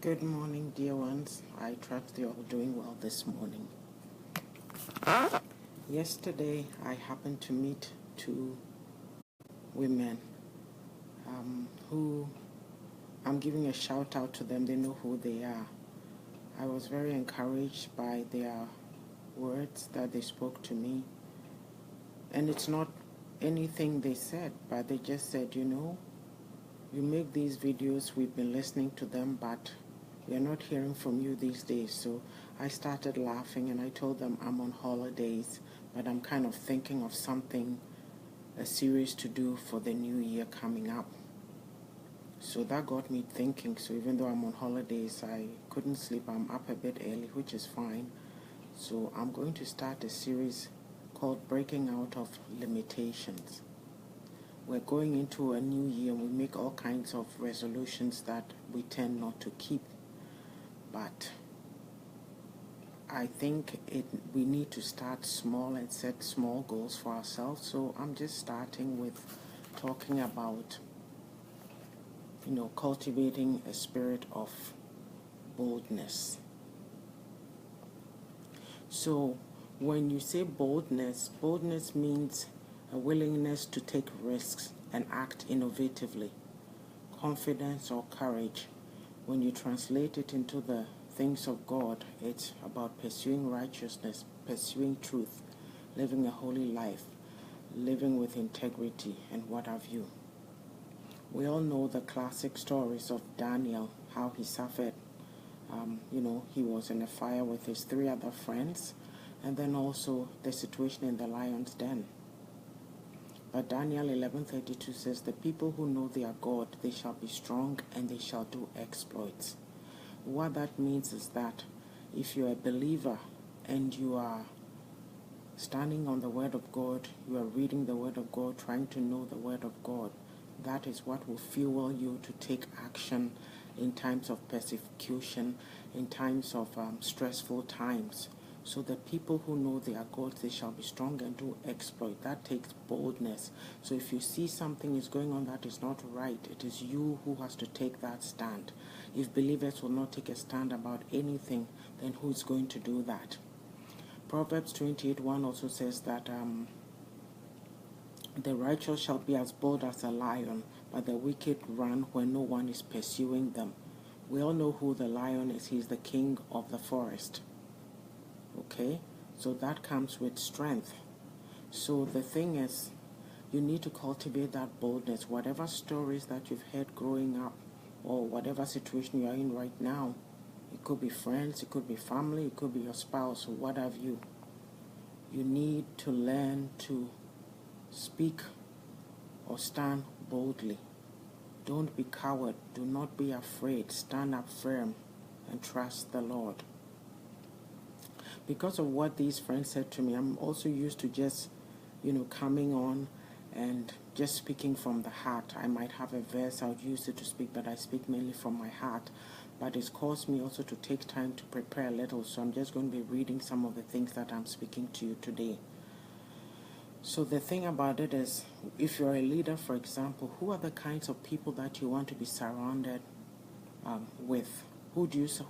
Good morning, dear ones. I trust you're all doing well this morning. Yesterday, I happened to meet two women who I'm giving a shout out to them. They know who they are. I was very encouraged by their words that they spoke to me. And it's not anything they said, but they just said, you make these videos, we've been listening to them, but we are not hearing from you these days. So I started laughing and I told them I'm on holidays, but I'm kind of thinking of something, a series to do for the new year coming up. So that got me thinking. So even though I'm on holidays, I couldn't sleep. I'm up a bit early, which is fine. So I'm going to start a series called Breaking Out of Limitations. We're going into a new year and we make all kinds of resolutions that we tend not to keep. But I think we need to start small and set small goals for ourselves. So I'm just starting with talking about, cultivating a spirit of boldness. So when you say boldness means a willingness to take risks and act innovatively. Confidence or courage. When you translate it into the things of God, it's about pursuing righteousness, pursuing truth, living a holy life, living with integrity, and what have you. We all know the classic stories of Daniel, how he suffered. He was in a fire with his 3 other friends, and then also the situation in the lion's den. But Daniel 11:32 says, the people who know their God, they shall be strong and they shall do exploits. What that means is that if you're a believer and you are standing on the Word of God, you are reading the Word of God, trying to know the Word of God, that is what will fuel you to take action in times of persecution, in times of stressful times. So the people who know their God, they shall be strong and do exploit. That takes boldness. So if you see something is going on that is not right, it is you who has to take that stand. If believers will not take a stand about anything, then who is going to do that? Proverbs 28:1 also says that the righteous shall be as bold as a lion, but the wicked run when no one is pursuing them. We all know who the lion is. He's the king of the forest. Okay? So that comes with strength. So the thing is, you need to cultivate that boldness. Whatever stories that you've heard growing up, or whatever situation you are in right now, it could be friends, it could be family, it could be your spouse, or what have you. You need to learn to speak or stand boldly. Don't be coward. Do not be afraid. Stand up firm and trust the Lord. Because of what these friends said to me, I'm also used to just, coming on and just speaking from the heart. I might have a verse I would use it to speak, but I speak mainly from my heart. But it's caused me also to take time to prepare a little. So I'm just going to be reading some of the things that I'm speaking to you today. So the thing about it is, if you're a leader, for example, who are the kinds of people that you want to be surrounded with? Who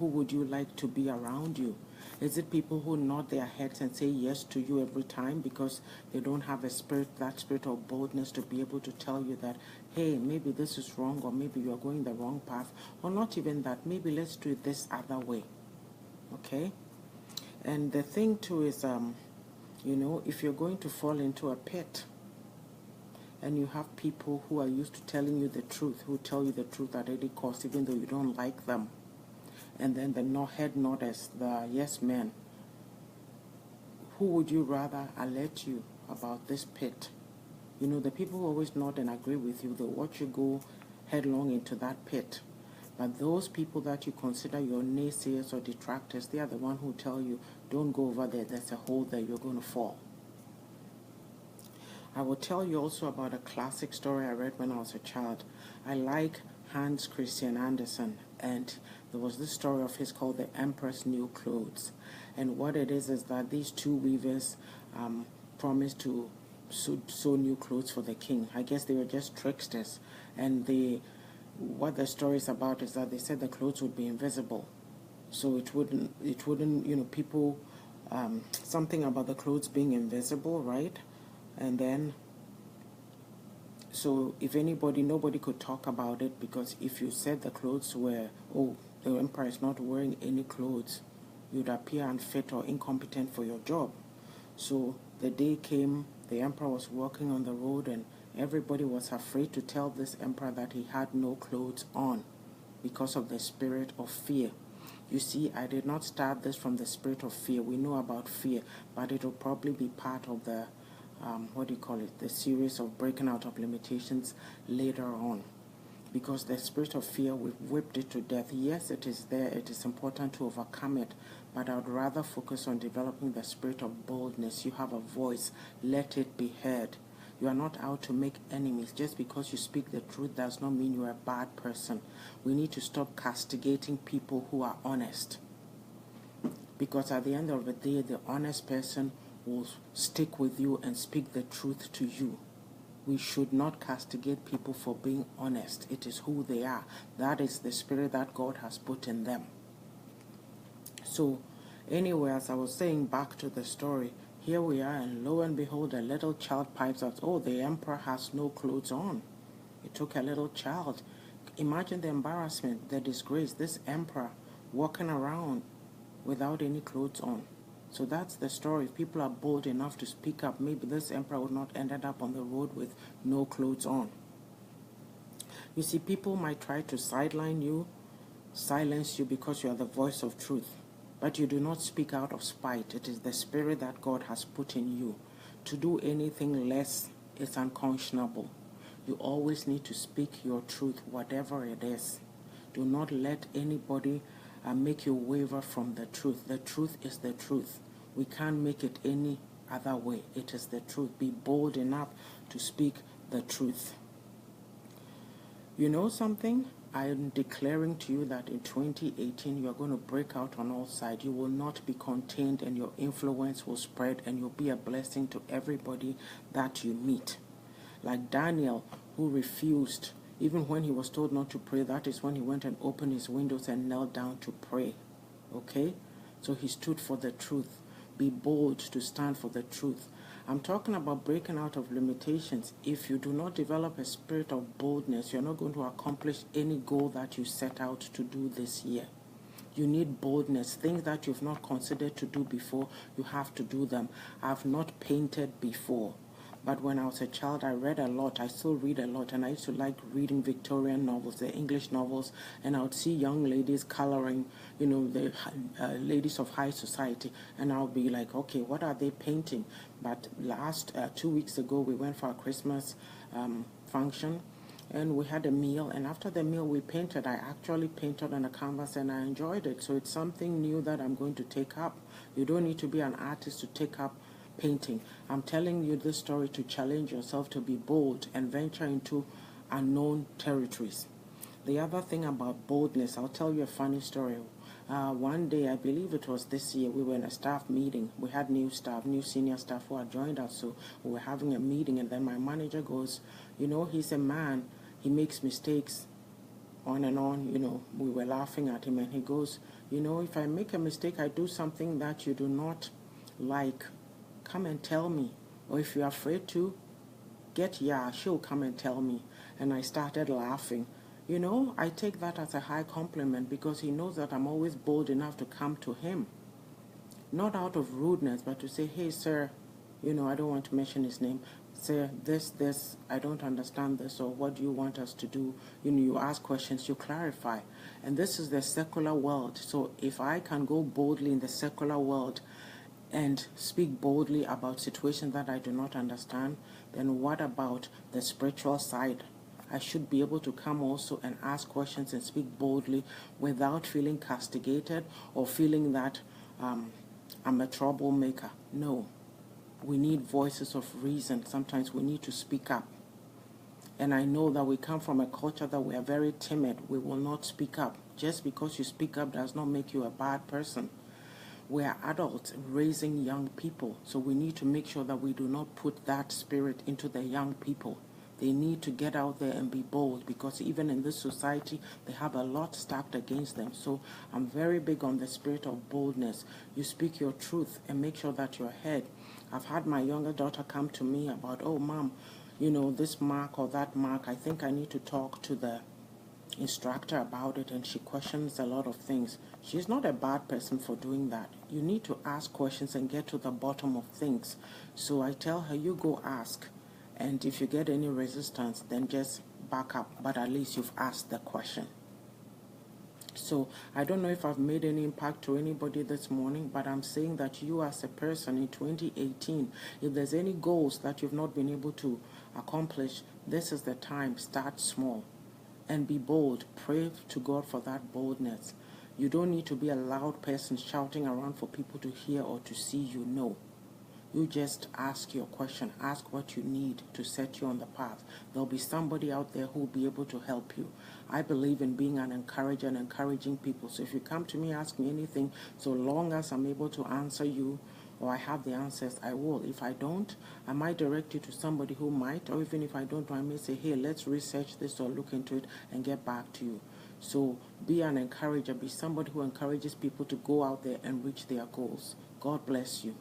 would you like to be around you? Is it people who nod their heads and say yes to you every time because they don't have that spirit of boldness to be able to tell you that, hey, maybe this is wrong, or maybe you're going the wrong path, or not even that, maybe let's do it this other way. Okay? And the thing too is, if you're going to fall into a pit and you have people who are used to telling you the truth, who tell you the truth at any cost, even though you don't like them, and then the head nodders, the yes men, who would you rather alert you about this pit? The people who always nod and agree with you, they'll watch you go headlong into that pit. But those people that you consider your naysayers or detractors, they are the one who tell you, don't go over there, there's a hole there, you're going to fall. I will tell you also about a classic story I read when I was a child. I like Hans Christian Andersen, and there was this story of his called The Emperor's New Clothes. And what it is that these 2 weavers promised to sew new clothes for the king. I guess they were just tricksters, and they what the story is about is that they said the clothes would be invisible, so it wouldn't, people, something about the clothes being invisible, right? And then, so if nobody could talk about it, because if you said the clothes were, oh, the emperor is not wearing any clothes, you'd appear unfit or incompetent for your job. So the day came, the emperor was walking on the road, and everybody was afraid to tell this emperor that he had no clothes on because of the spirit of fear. You see, I did not start this from the spirit of fear. We know about fear, but it will probably be part of the, the series of breaking out of limitations later on. Because the spirit of fear, we've whipped it to death. Yes, it is there. It is important to overcome it. But I would rather focus on developing the spirit of boldness. You have a voice. Let it be heard. You are not out to make enemies. Just because you speak the truth does not mean you are a bad person. We need to stop castigating people who are honest. Because at the end of the day, the honest person will stick with you and speak the truth to you. We should not castigate people for being honest. It is who they are. That is the spirit that God has put in them. So, anyway, as I was saying, back to the story, here we are, and lo and behold, a little child pipes out, oh, the emperor has no clothes on. It took a little child. Imagine the embarrassment, the disgrace, this emperor walking around without any clothes on. So that's the story. If people are bold enough to speak up, maybe this emperor would not ended up on the road with no clothes on. You see, people might try to sideline you, silence you because you are the voice of truth. But you do not speak out of spite. It is the spirit that God has put in you. To do anything less is unconscionable. You always need to speak your truth, whatever it is. Do not let anybody make you waver from the truth. The truth is the truth. We can't make it any other way. It is the truth. Be bold enough to speak the truth. You know something? I am declaring to you that in 2018 you are going to break out on all sides. You will not be contained, and your influence will spread, and you'll be a blessing to everybody that you meet. Like Daniel, who refused, even when he was told not to pray, that is when he went and opened his windows and knelt down to pray. Okay? So he stood for the truth. Be bold to stand for the truth. I'm talking about breaking out of limitations. If you do not develop a spirit of boldness, you're not going to accomplish any goal that you set out to do this year. You need boldness. Things that you've not considered to do before, you have to do them. I've not painted before. But when I was a child, I read a lot. I still read a lot, and I used to like reading Victorian novels, the English novels, and I would see young ladies coloring, the ladies of high society, and I'll be like, okay, what are they painting? But last 2 weeks ago, we went for a Christmas function, and we had a meal, and after the meal, we painted. I actually painted on a canvas, and I enjoyed it. So it's something new that I'm going to take up. You don't need to be an artist to take up painting. I'm telling you this story to challenge yourself to be bold and venture into unknown territories. The other thing about boldness, I'll tell you a funny story. One day, I believe it was this year, we were in a staff meeting. We had new senior staff who had joined us, so we were having a meeting, and then my manager goes, he's a man, he makes mistakes, on and on, we were laughing at him, and he goes, if I make a mistake, I do something that you do not like, come and tell me. Or if you're afraid to, get YAA'S, she'll come and tell me. And I started laughing. I take that as a high compliment, because he knows that I'm always bold enough to come to him. Not out of rudeness, but to say, hey, sir, I don't want to mention his name. Sir, this, I don't understand this, or what do you want us to do? You ask questions, you clarify. And this is the secular world. So if I can go boldly in the secular world and speak boldly about situations that I do not understand, then what about the spiritual side? I should be able to come also and ask questions and speak boldly without feeling castigated or feeling that I'm a troublemaker. No. We need voices of reason. Sometimes we need to speak up. And I know that we come from a culture that we are very timid. We will not speak up. Just because you speak up does not make you a bad person. We are adults raising young people, so we need to make sure that we do not put that spirit into the young people. They need to get out there and be bold, because even in this society, they have a lot stacked against them. So I'm very big on the spirit of boldness. You speak your truth and make sure that you're ahead. I've had my younger daughter come to me about, oh, Mom, this mark or that mark, I think I need to talk to the instructor about it, and she questions a lot of things. She's not a bad person for doing that. You need to ask questions and get to the bottom of things. So I tell her, you go ask, and if you get any resistance, then just back up, but at least you've asked the question. So I don't know if I've made any impact to anybody this morning, but I'm saying that you as a person in 2018, if there's any goals that you've not been able to accomplish, this is the time. Start small and be bold. Pray to God for that boldness. You don't need to be a loud person shouting around for people to hear or to see you. No. You just ask your question. Ask what you need to set you on the path. There'll be somebody out there who will be able to help you. I believe in being an encourager and encouraging people. So if you come to me, ask me anything, so long as I'm able to answer you or I have the answers, I will. If I don't, I might direct you to somebody who might, or even if I don't, I may say, hey, let's research this or look into it and get back to you. So be an encourager. Be somebody who encourages people to go out there and reach their goals. God bless you.